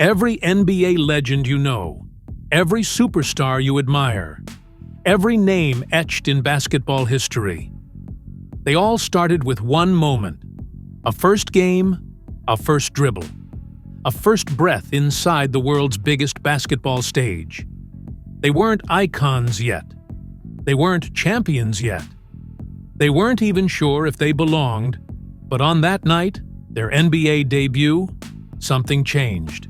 Every NBA legend you know, every superstar you admire, every name etched in basketball history. They all started with one moment, a first game, a first dribble, a first breath inside the world's biggest basketball stage. They weren't icons yet. They weren't champions yet. They weren't even sure if they belonged, but on that night, their NBA debut, something changed.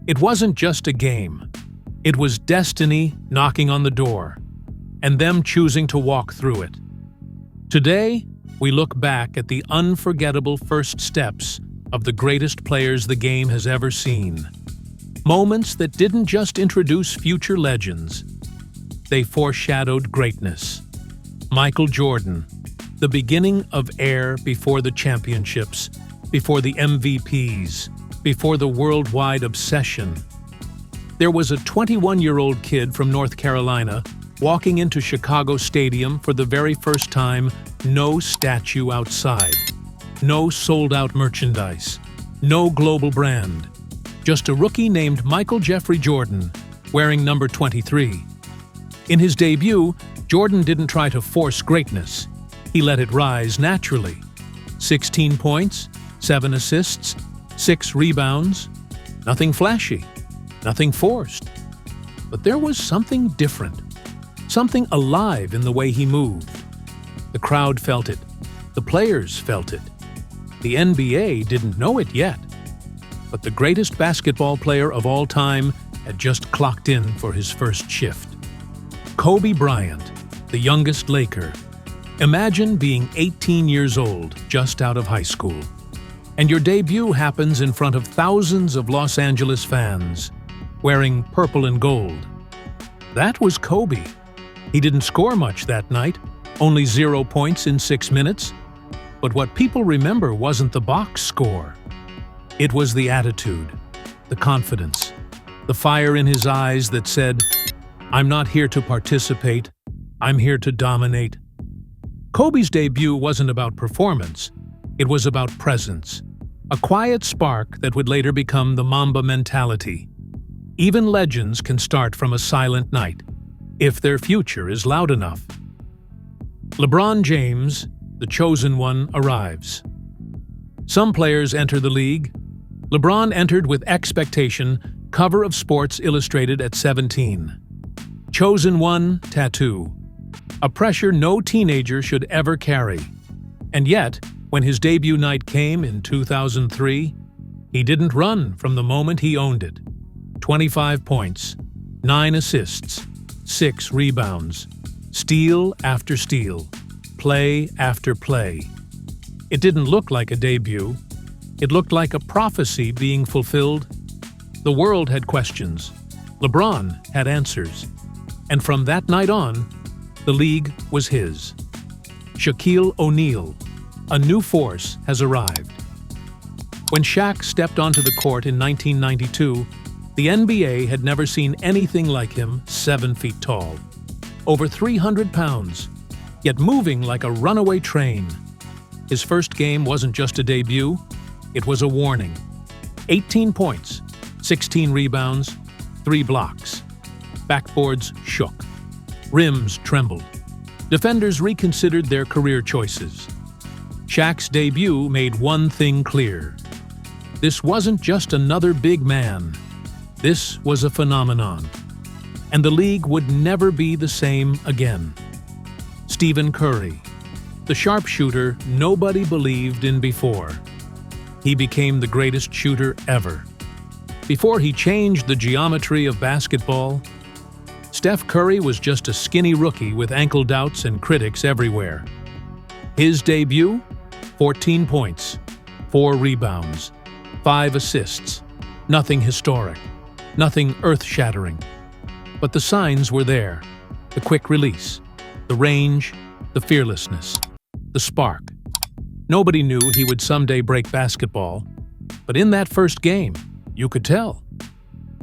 It wasn't just a game. It was destiny knocking on the door, and them choosing to walk through it. Today, we look back at the unforgettable first steps of the greatest players the game has ever seen. Moments that didn't just introduce future legends, they foreshadowed greatness. Michael Jordan, the beginning of air before the championships, before the MVPs, before the worldwide obsession. There was a 21-year-old kid from North Carolina walking into Chicago Stadium for the very first time, no statue outside, no sold-out merchandise, no global brand, just a rookie named Michael Jeffrey Jordan, wearing number 23. In his debut, Jordan didn't try to force greatness. He let it rise naturally. 16 points, 7 assists, 6 rebounds. Nothing flashy, nothing forced. But there was something different, something alive in the way he moved. The crowd felt it. The players felt it. The NBA didn't know it yet. But the greatest basketball player of all time had just clocked in for his first shift. Kobe Bryant, the youngest Laker. Imagine being 18 years old, just out of high school. And your debut happens in front of thousands of Los Angeles fans, wearing purple and gold. That was Kobe. He didn't score much that night, only 0 points in 6 minutes. But what people remember wasn't the box score. It was the attitude, the confidence, the fire in his eyes that said, "I'm not here to participate, I'm here to dominate." Kobe's debut wasn't about performance, it was about presence, a quiet spark that would later become the Mamba mentality. Even legends can start from a silent night, if their future is loud enough. LeBron James, the chosen one, arrives. Some players enter the league. LeBron entered with expectation, cover of Sports Illustrated at 17. Chosen one tattoo. A pressure no teenager should ever carry. And yet, when his debut night came in 2003, he didn't run from the moment he owned it. 25 points, 9 assists, 6 rebounds, steal after steal, play after play. It didn't look like a debut. It looked like a prophecy being fulfilled. The world had questions. LeBron had answers. And from that night on, the league was his. Shaquille O'Neal, a new force has arrived. When Shaq stepped onto the court in 1992, the NBA had never seen anything like him, 7 feet tall. Over 300 pounds, yet moving like a runaway train. His first game wasn't just a debut, it was a warning. 18 points, 16 rebounds, 3 blocks. Backboards shook. Rims trembled. Defenders reconsidered their career choices. Shaq's debut made one thing clear. This wasn't just another big man. This was a phenomenon. And the league would never be the same again. Stephen Curry, the sharpshooter nobody believed in before. He became the greatest shooter ever. Before he changed the geometry of basketball, Steph Curry was just a skinny rookie with ankle doubts and critics everywhere. His debut? 14 points, 4 rebounds, 5 assists. Nothing historic, nothing earth-shattering. But the signs were there. The quick release, the range, the fearlessness, the spark. Nobody knew he would someday break basketball, but in that first game, you could tell.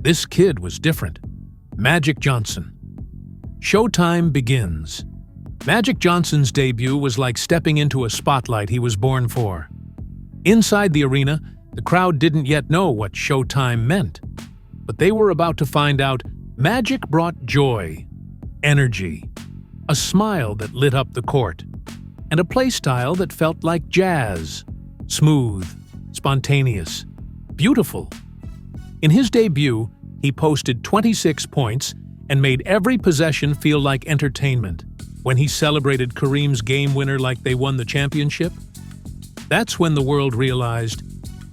This kid was different. Magic Johnson. Showtime begins. Magic Johnson's debut was like stepping into a spotlight he was born for. Inside the arena, The crowd didn't yet know what Showtime meant, but they were about to find out. Magic brought joy, energy, a smile that lit up the court, and a play style that felt like jazz, smooth, spontaneous, beautiful. In his debut, he posted 26 points and made every possession feel like entertainment. When he celebrated Kareem's game winner like they won the championship, that's when the world realized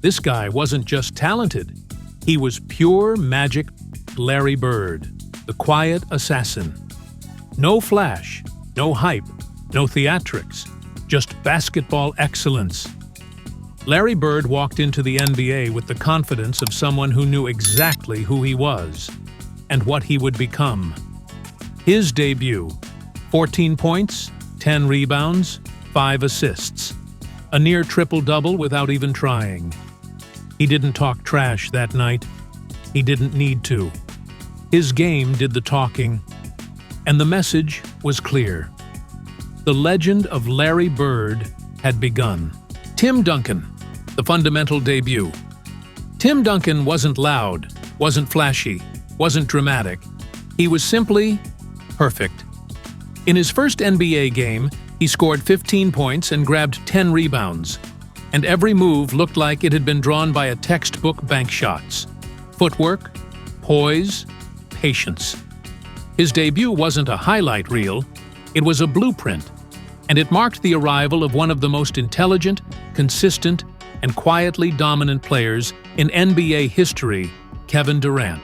this guy wasn't just talented, he was pure magic. Larry Bird, the quiet assassin. No flash, no hype, no theatrics, just basketball excellence. Larry Bird walked into the NBA with the confidence of someone who knew exactly who he was and what he would become. His debut: 14 points, 10 rebounds, 5 assists. A near triple-double without even trying. He didn't talk trash that night. He didn't need to. His game did the talking, and the message was clear. The legend of Larry Bird had begun. Tim Duncan, the fundamental debut. Tim Duncan wasn't loud, wasn't flashy, wasn't dramatic. He was simply perfect. In his first NBA game, he scored 15 points and grabbed 10 rebounds, and every move looked like it had been drawn by a textbook bank shots. Footwork, poise, patience. His debut wasn't a highlight reel, it was a blueprint, and it marked the arrival of one of the most intelligent, consistent, and quietly dominant players in NBA history, Kevin Durant.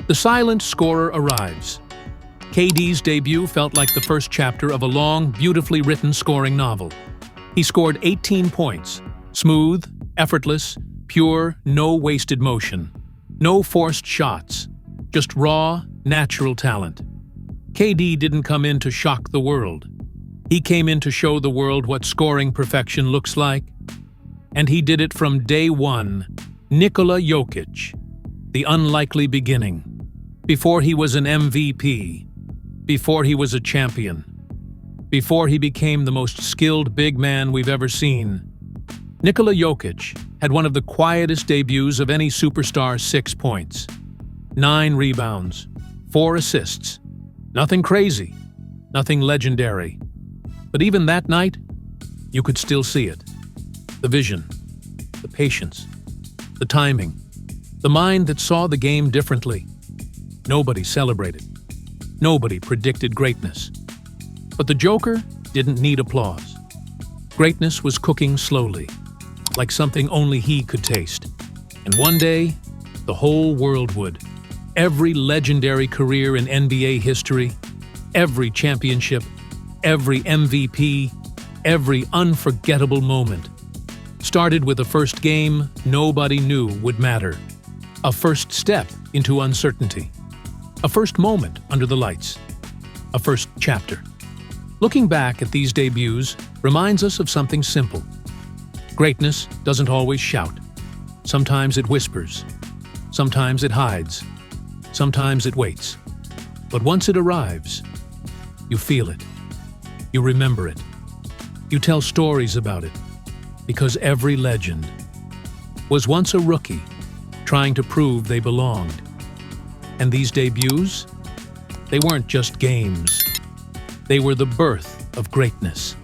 The silent scorer arrives. KD's debut felt like the first chapter of a long, beautifully written scoring novel. He scored 18 points, smooth, effortless, pure, no wasted motion. No forced shots, just raw, natural talent. KD didn't come in to shock the world. He came in to show the world what scoring perfection looks like. And he did it from day one. Nikola Jokić, the unlikely beginning. Before he was an MVP. Before he was a champion. Before he became the most skilled big man we've ever seen. Nikola Jokić had one of the quietest debuts of any superstar. 6 points, 9 rebounds, 4 assists. Nothing crazy, nothing legendary. But even that night, you could still see it. The vision, the patience, the timing, the mind that saw the game differently. Nobody celebrated. Nobody predicted greatness. But the Joker didn't need applause. Greatness was cooking slowly, like something only he could taste. And one day, the whole world would. Every legendary career in NBA history, every championship, every MVP, every unforgettable moment, started with a first game nobody knew would matter. A first step into uncertainty. A first moment under the lights. A first chapter. Looking back at these debuts reminds us of something simple. Greatness doesn't always shout. Sometimes it whispers. Sometimes it hides. Sometimes it waits. But once it arrives, you feel it. You remember it. You tell stories about it. Because every legend was once a rookie trying to prove they belonged. And these debuts, they weren't just games. They were the birth of greatness.